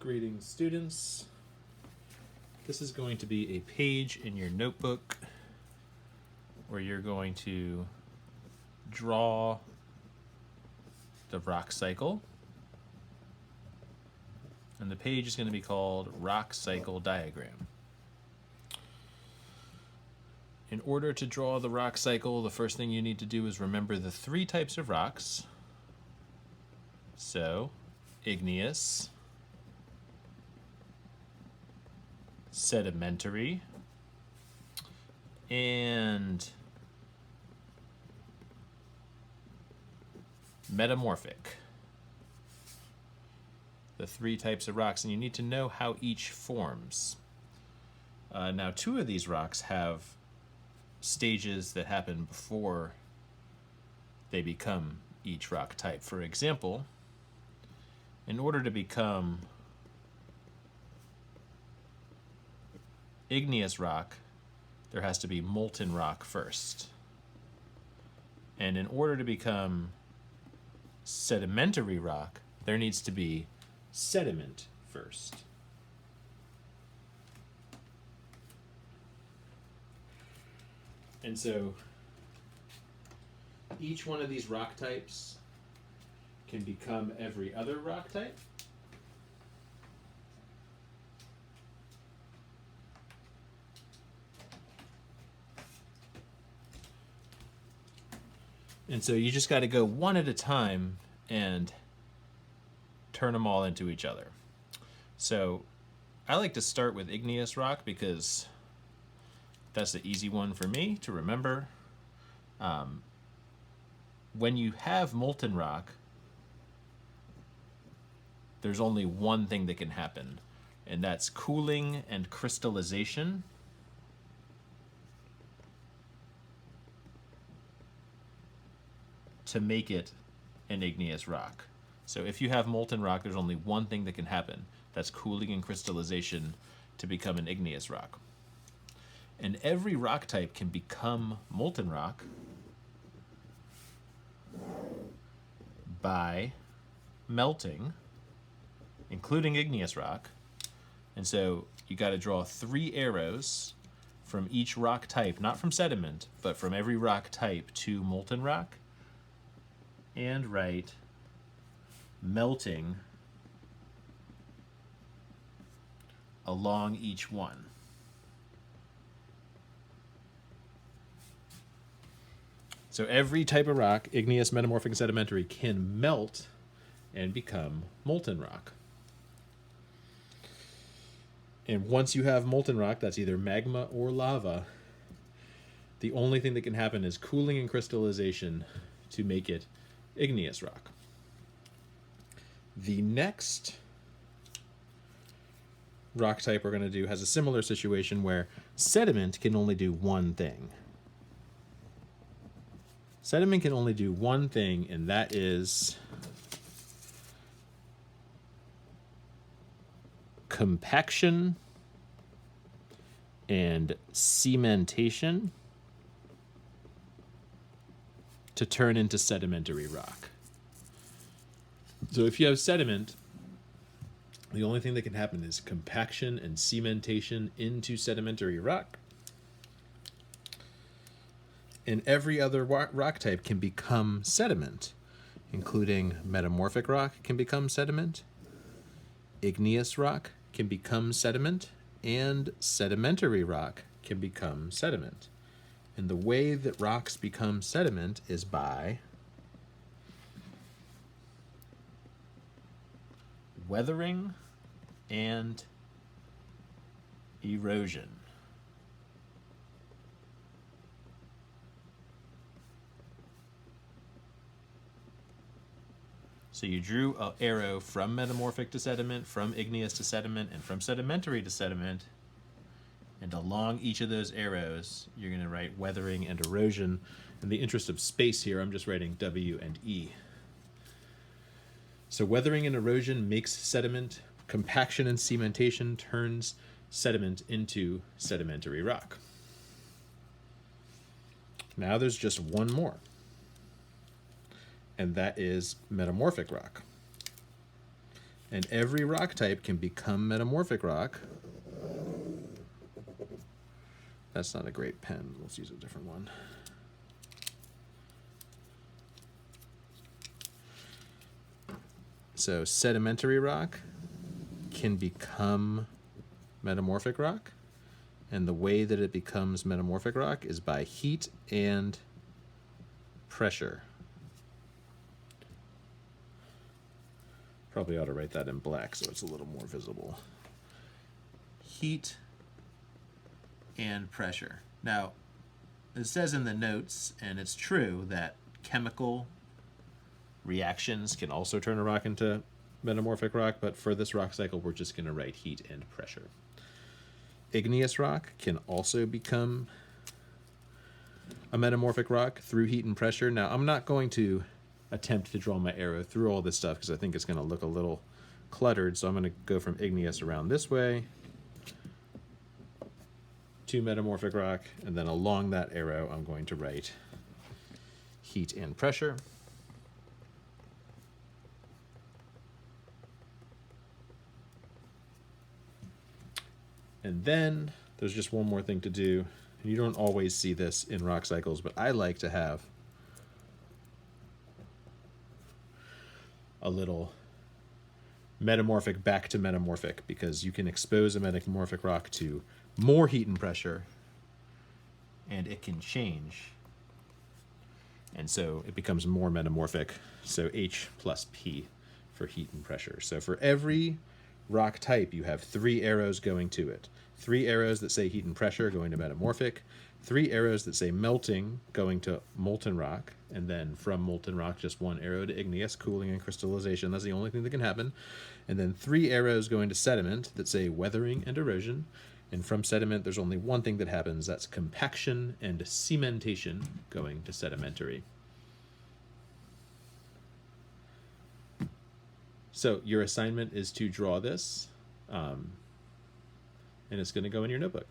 Greetings, students. This is going to be a page in your notebook where you're going to draw the rock cycle. And the page is going to be called Rock Cycle Diagram. In order to draw the rock cycle, the first thing you need to do is remember the three types of rocks. So, igneous, sedimentary, and metamorphic. The three types of rocks, and you need to know how each forms. Now, two of these rocks have stages that happen before they become each rock type. For example, in order to become igneous rock, there has to be molten rock first. And in order to become sedimentary rock, there needs to be sediment first. And so each one of these rock types can become every other rock type. And so you just got to go one at a time and turn them all into each other. So I like to start with igneous rock because that's the easy one for me to remember. When you have molten rock, there's only one thing that can happen, and that's cooling and crystallization. To make it an igneous rock. So if you have molten rock, there's only one thing that can happen. That's cooling and crystallization to become an igneous rock. And every rock type can become molten rock by melting, including igneous rock. And so you got to draw 3 arrows from each rock type, not from sediment, but from every rock type to molten rock, and write melting along each one. So every type of rock, igneous, metamorphic, and sedimentary, can melt and become molten rock. And once you have molten rock, that's either magma or lava, the only thing that can happen is cooling and crystallization to make it igneous rock. The next rock type we're going to do has a similar situation where sediment can only do one thing. Sediment can only do one thing, and that is compaction and cementation to turn into sedimentary rock. So if you have sediment, the only thing that can happen is compaction and cementation into sedimentary rock. And every other rock type can become sediment, including metamorphic rock can become sediment, igneous rock can become sediment, and sedimentary rock can become sediment. And the way that rocks become sediment is by weathering and erosion. So you drew an arrow from metamorphic to sediment, from igneous to sediment, and from sedimentary to sediment. And along each of those arrows, you're going to write weathering and erosion. In the interest of space here, I'm just writing W and E. So weathering and erosion makes sediment. Compaction and cementation turns sediment into sedimentary rock. Now there's just one more, and that is metamorphic rock. And every rock type can become metamorphic rock. That's not a great pen. Let's use a different one. So sedimentary rock can become metamorphic rock. And the way that it becomes metamorphic rock is by heat and pressure. Probably ought to write that in black so it's a little more visible. Heat and pressure. Now, it says in the notes, and it's true, that chemical reactions can also turn a rock into metamorphic rock, but for this rock cycle, we're just going to write heat and pressure. Igneous rock can also become a metamorphic rock through heat and pressure. Now, I'm not going to attempt to draw my arrow through all this stuff because I think it's going to look a little cluttered, so I'm going to go from igneous around this way to metamorphic rock, and then along that arrow, I'm going to write heat and pressure. And then there's just one more thing to do. And you don't always see this in rock cycles, but I like to have a little metamorphic back to metamorphic, because you can expose a metamorphic rock to more heat and pressure and it can change. And so it becomes more metamorphic. So H plus P for heat and pressure. So for every rock type, you have 3 arrows going to it. 3 arrows that say heat and pressure going to metamorphic, 3 arrows that say melting going to molten rock, and then from molten rock, just 1 arrow to igneous, cooling and crystallization. That's the only thing that can happen. And then 3 arrows going to sediment that say weathering and erosion. And from sediment, there's only one thing that happens. That's compaction and cementation going to sedimentary. So your assignment is to draw this, and it's going to go in your notebook.